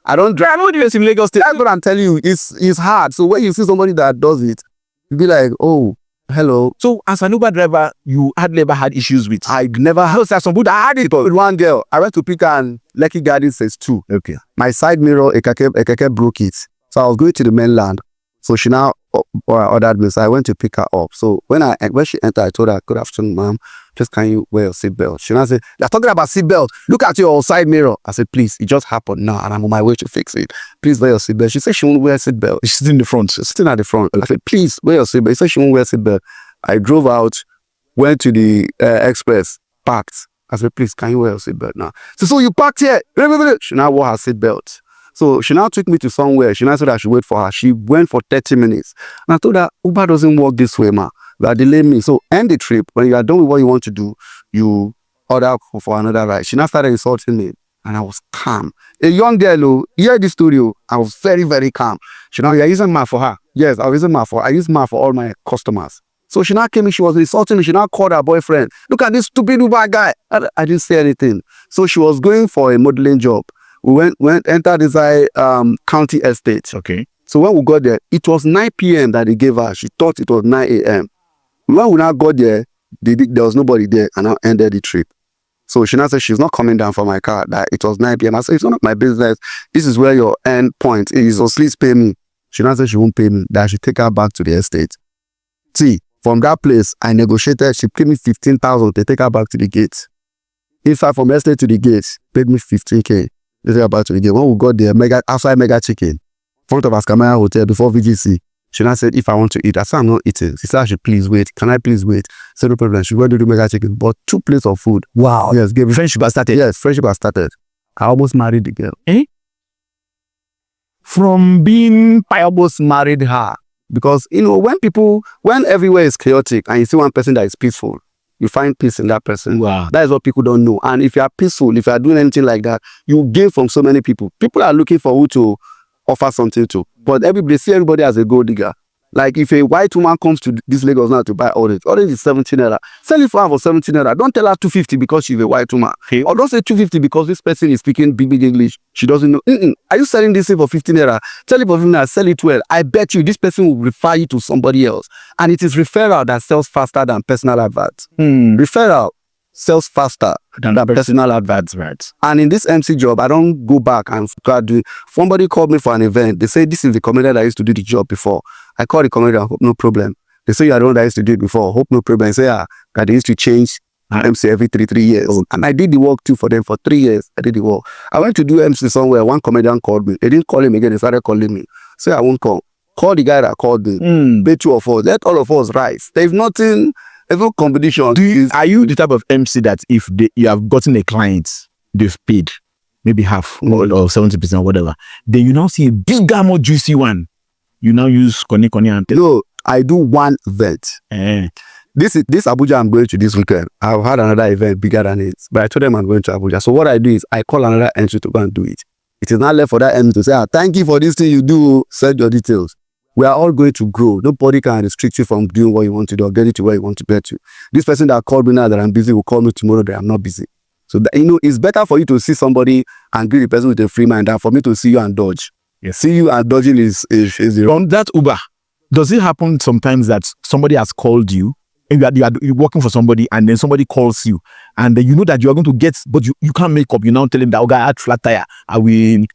I don't drive. I know you in Lagos State. That's what I'm telling you. It's hard. So when you see somebody that does it, you be like, oh, hello. So as an Uber driver, you had never had issues with? I never had some people that had it. But with one girl, I went to pick her and Lekki Garden says 2. Okay. My side mirror, Ekeke broke it. So I was going to the mainland. So she now ordered me. So I went to pick her up. So when she entered, I told her, good afternoon, ma'am. Just can you wear your seatbelt? She now said, they're talking about seatbelt. Look at your side mirror. I said, please, it just happened now and I'm on my way to fix it. Please wear your seatbelt. She said she won't wear seatbelt. She's sitting in the front. She's sitting at the front. I said, please wear your seatbelt. She said she won't wear seatbelt. I drove out, went to the express, parked. I said, please, can you wear your seatbelt now? So you parked here. She now wore her seatbelt. So she now took me to somewhere. She now said I should wait for her. She went for 30 minutes. And I told her, Uber doesn't work this way, ma. You are delaying me. So end the trip. When you are done with what you want to do, you order for another ride. She now started insulting me. And I was calm. A young girl, here at the studio, I was very, very calm. She now, you're using Ma for her. Yes, I was using Ma for her. I use Ma for all my customers. So she now came in, she was insulting me. She now called her boyfriend. Look at this stupid Uber guy. I didn't say anything. So she was going for a modeling job. We entered inside county estate. Okay. So when we got there, it was 9 p.m. that they gave her. She thought it was 9 a.m. When we now got there, there was nobody there, and I ended the trip. So she now said she's not coming down for my car, that it was 9 p.m. I said, it's none of my business. This is where your end point is, so please pay me. She now said she won't pay me, that I should take her back to the estate. See, from that place, I negotiated. She paid me 15,000 to take her back to the gate. Inside from estate to the gate, paid me 15K. They take back to the game. When we got there, outside Mega Chicken, front of Askamaya Hotel before VGC, she now said, if I want to eat, I said, I'm not eating. She said, I should please wait. Can I please wait? I said, no problem. She went to do Mega Chicken, bought 2 plates of food. Wow. Yes, friendship has started. Yes, friendship has started. I almost married the girl. Eh? From being, I almost married her. Because, when everywhere is chaotic and you see one person that is peaceful, you find peace in that person. Wow. That is what people don't know. And if you are peaceful, if you are doing anything like that, you gain from so many people. People are looking for who to offer something to. But they see everybody as a gold digger. Like if a white woman comes to this Lagos now to buy orange is 17 naira. Sell it for her for 17 naira. Don't tell her 250 because she's a white woman. Okay. Or don't say 250 because this person is speaking big English. She doesn't know. Are you selling this thing for 15 naira? Sell it for 15 naira. Sell it well. I bet you this person will refer you to somebody else. And it is referral that sells faster than personal adverts. Referral sells faster than personal adverts. Right. And in this MC job, I don't go back and start doing. Somebody called me for an event. They say, this is the comedian that used to do the job before. I called the comedian, hope no problem. They say, you are the one that used to do it before. Hope no problem. I say, that they used to change MC every 3 years. Oh. And I did the work too for them for 3 years. I did the work. I went to do MC somewhere. One comedian called me. They didn't call him again. They started calling me. Say, I won't call. Call the guy that called me. Pay 2 of us. Let all of us rise. There's nothing. There's no competition. Are you the type of MC that if you have gotten a client, they've paid maybe half or 70% or whatever, then you now see a bigger, more juicy one? You now use Koni and No, I do one event. This Abuja I'm going to this weekend. I've had another event bigger than it, but I told them I'm going to Abuja. So what I do is I call another entry to go and do it. It is not left for that entry to say, thank you for this thing you do. Send your details. We are all going to grow. Nobody can restrict you from doing what you want to do or get it to where you want to get to. This person that called me now that I'm busy will call me tomorrow that I'm not busy. So that, it's better for you to see somebody and greet the person with a free mind than for me to see you and dodge. Yes. See you and dodging is on that Uber. Does it happen sometimes that somebody has called you and you're working for somebody and then somebody calls you and then you know that you are going to get, but you can't make up. You now tell him that, oh, guy, I had flat tire. You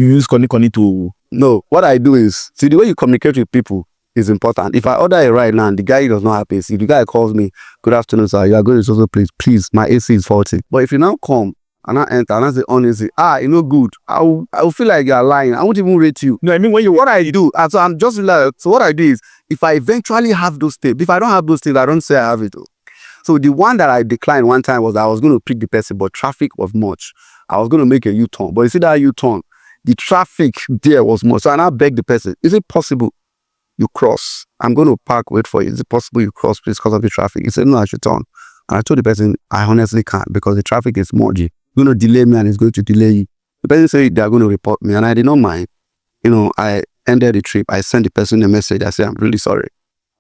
use Koni to... No, what I do is, see, the way you communicate with people is important. If I order a ride now and the guy does not have AC, the guy calls me, good afternoon, sir, you are going to social place, please, my AC is faulty. But if you now come and I enter and I say, honestly, you know, good, I will feel like you are lying. I won't even rate you. No, I mean, what I do, and so I'm just like, so what I do is, if I eventually have those things, if I don't have those things, I don't say I have it. So the one that I declined one time was that I was going to pick the person, but traffic was much. I was going to make a U-turn, but you see that U-turn, the traffic there was more. So I now beg the person, is it possible you cross? I'm going to park, wait for you. Is it possible you cross, please, because of the traffic? He said, no, I should turn. And I told the person, I honestly can't because the traffic is more. It's going to delay me and it's going to delay you. The person said they're going to report me and I did not mind. I ended the trip. I sent the person a message. I said, I'm really sorry.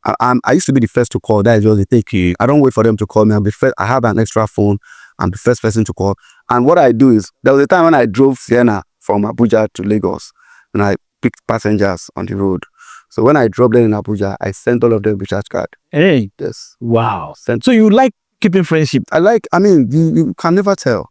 I used to be the first to call. That is just the thing. I don't wait for them to call me. I have an extra phone. I'm the first person to call. And what I do is, there was a time when I drove Sienna from Abuja to Lagos, and I picked passengers on the road. So when I dropped them in Abuja, I sent all of them recharge card. Hey, Yes. wow. So you like keeping friendship? I mean, you can never tell.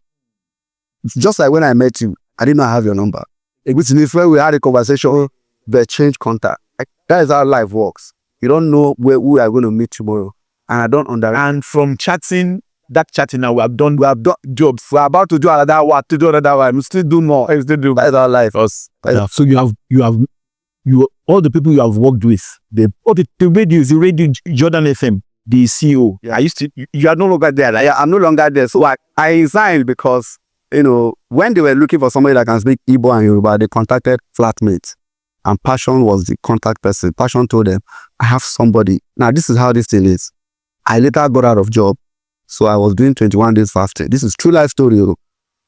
Just like when I met you, I did not have your number. When we had a conversation, they changed contact. That is how life works. You don't know who we are going to meet tomorrow. And I don't understand. And from chatting now, we have done jobs. We're about to do another one, We still do more. I still do. That is our life. So all the people you have worked with, the radio Jordan FM, the CEO. Yeah. You are no longer there. Right? Yeah, I'm no longer there. So I resigned because, when they were looking for somebody that can speak Igbo and Yoruba, they contacted Flatmates. And Passion was the contact person. Passion told them, I have somebody. Now, this is how this thing is. I later got out of job. So I was doing 21 days fasting. This is true life story.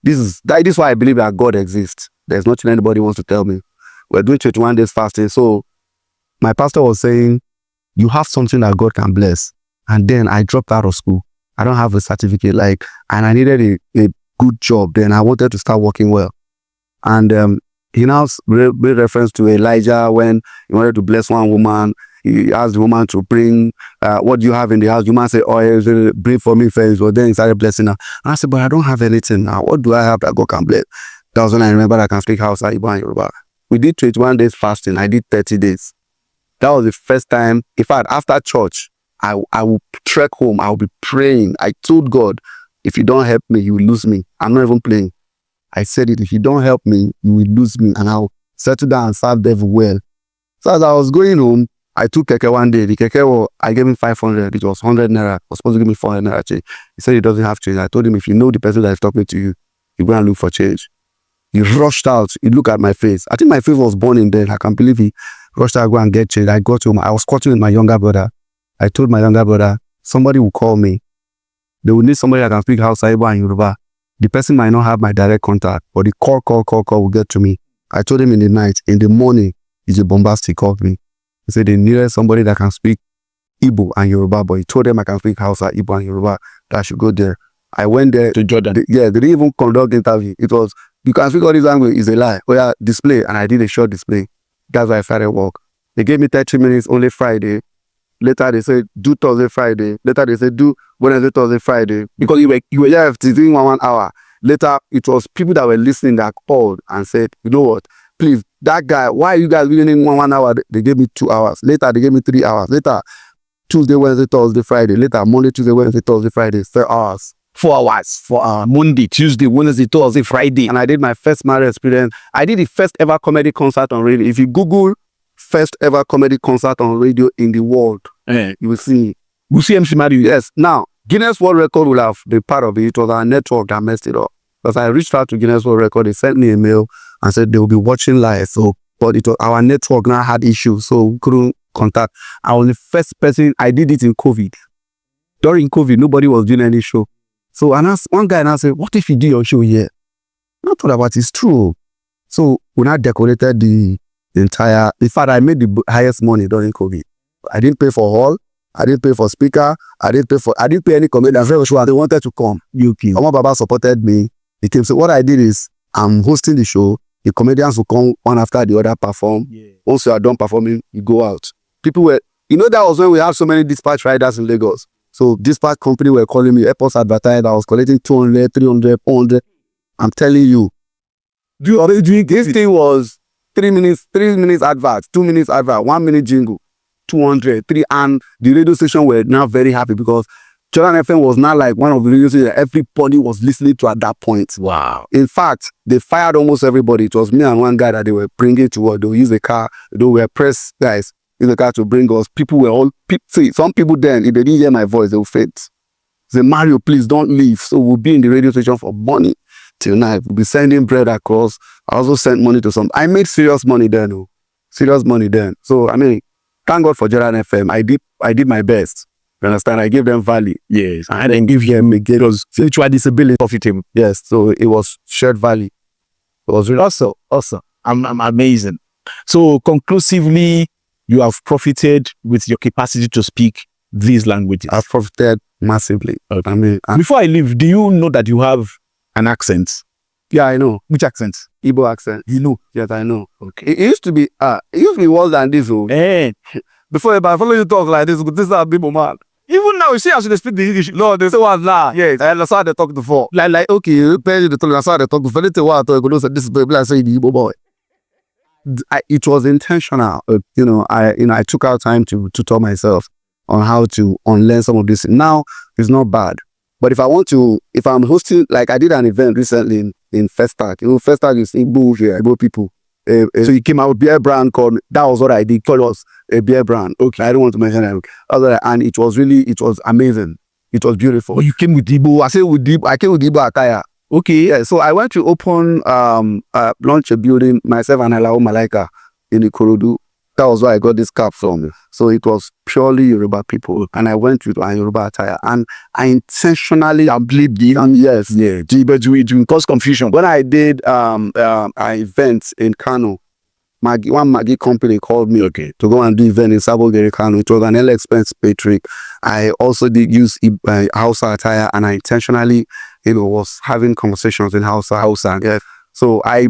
This is why I believe that God exists. There's nothing anybody wants to tell me. We're doing 21 days fasting. So my pastor was saying, you have something that God can bless. And then I dropped out of school. I don't have a certificate, and I needed a good job. Then I wanted to start working well. And he now made reference to Elijah when he wanted to bless one woman. He asked the woman to bring, what do you have in the house? The woman said, oil, bring for me first. But then he started blessing her. And I said, but I don't have anything now. What do I have that God can bless? That was when I remember I can speak Hausa, Igbo, and Yoruba. We did 21 days fasting. I did 30 days. That was the first time. In fact, after church, I will trek home. I will be praying. I told God, if you don't help me, you will lose me. I'm not even playing. I said it, if you don't help me, you will lose me. And I'll settle down and serve devil well. So as I was going home, I took keke one day. The keke, I gave him 500. It was 100 naira. He was supposed to give me 400 naira change. He said he doesn't have change. I told him, if you know the person that is talking to you, you go and look for change. He rushed out. He looked at my face. I think my face was burning then. I can't believe he rushed out to go and get change. I got home. I was cutting with my younger brother. I told my younger brother, somebody will call me. They will need somebody that can speak Hausa, Igbo, and Yoruba. The person might not have my direct contact, but the call will get to me. I told him in the night. In the morning, he's a bombastic. He called me. He said they needed somebody that can speak Igbo and Yoruba, but he told them I can speak Hausa, Igbo, and Yoruba, that I should go there. I went there to Jordan. They didn't even conduct interview. It was, you can speak all this language, it's a lie. Oh yeah, display. And I did a short display. That's why I started work. They gave me 30 minutes only Friday. Later they said do Thursday, Friday. Later they said do Wednesday, Thursday, Friday. Because you were there doing 1 hour. Later it was people that were listening that called and said, you know what, please, that guy, why are you guys doing 1 hour? They gave me 2 hours. Later they gave me 3 hours. Later Tuesday, Wednesday, Thursday, Friday. Later Monday, Tuesday, Wednesday, Thursday, Friday. 3 hours. 4 hours. 4 hours. Monday, Tuesday, Wednesday, Thursday, Friday. And I did my first marriage experience. I did the first ever comedy concert on radio. If you Google first ever comedy concert on radio in the world, you will see. We'll see MC Mario. Yes. Now, Guinness World Record will have the part of it. It was our network that messed it up. Because I reached out to Guinness World Record. They sent me a mail and said they will be watching live. So, but it was our network now had issues, so we couldn't contact. I was the first person. I did it in COVID. During COVID, nobody was doing any show. So one guy now said, what if you do your show here? I thought about it. It's true. So when I decorated the entire, in fact, I made the highest money during COVID. I didn't pay for hall. I didn't pay for speaker. I didn't pay any comedian. They wanted to come. Oma Baba supported me. He came. So what I did is, I'm hosting the show. The comedians will come one after the other perform. Yeah. Once you are done performing, you go out. People were, that was when we had so many dispatch riders in Lagos. So dispatch company were calling me, help us advertise. I was collecting 200, 300, 400. I'm telling you. This thing was 3 minutes advert, 2 minutes advert, 1 minute jingle, 200, 3. And the radio station were now very happy because Jordan FM was not like one of the radio stations that everybody was listening to at that point. Wow. In fact, they fired almost everybody. It was me and one guy that they were bringing to work. They would use the car. They were press guys in the car to bring us. People were all, see, some people then, if they didn't hear my voice, they would faint. Say, Mario, please don't leave. So we'll be in the radio station for money till night. We'll be sending bread across. I also sent money to some. I made serious money then. Serious money then. So, I mean, thank God for Jordan FM. I did my best. You understand? I gave them value. Yes. I didn't give him because spiritual disability profitable. Yes. So it was shared value. It was really awesome. I'm amazing. So conclusively, you have profited with your capacity to speak these languages. I've profited massively. Okay. Before I leave, do you know that you have an accent? Yeah, I know. Which accent? Igbo accent. You know. Yes, I know. Okay. It used to be worse than this. Oh. Before, if I follow you talk like this is a people man. Even now, you see, as they speak the English, no, they say what now? Yes, and that's how they talk before. Like, okay, you pay the talk, that's how they talk before. They say what I talk, this is people like say the Igbo boy. It was intentional. I took out time to tutor myself on how to unlearn some of this. Now it's not bad, but if I'm hosting, like I did an event recently in Festac. Festac is Igbo people. So he came out with beer brand called. That was what I did. Called us a beer brand. Okay, I don't want to mention that. And it was amazing. It was beautiful. Oh, you came with Igbo. I came with Igbo attire. Okay, yeah. So I went to open launch a building myself and Alao Malaika in Ikorodu. That was where I got this cap from. So it was purely Yoruba people, and I went with my Yoruba attire, and I intentionally believed it. And yes, yeah, but it cause confusion. When I did an event in Kano, one Maggie company called me to go and do event in Sabogere Kano. It was an LX Patrick. I also did use Hausa attire, and I intentionally, was having conversations in Hausa. Yeah. So I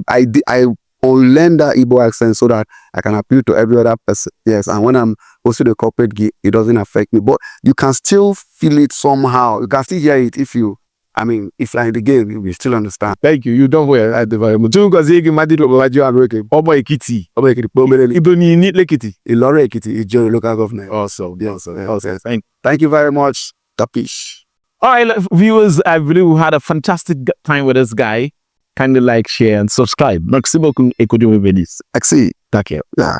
learn that Igbo accent so that I can appeal to every other person. Yes, and when I'm hosting a corporate gig, it doesn't affect me. But you can still feel it somehow. You can still hear it if like the game, you will still understand. Thank you. You don't wear at the environment. Because you can imagine what you are working. Omo Ekiti. Iboni ni Lekiti. Ilore Ekiti is your local government. Also. Thank you very much. Tapish. All right, viewers, I believe we had a fantastic time with this guy. Kindly like, share, and subscribe. Merci beaucoup. Écoutez mes bénis. Merci. Take care. Yeah.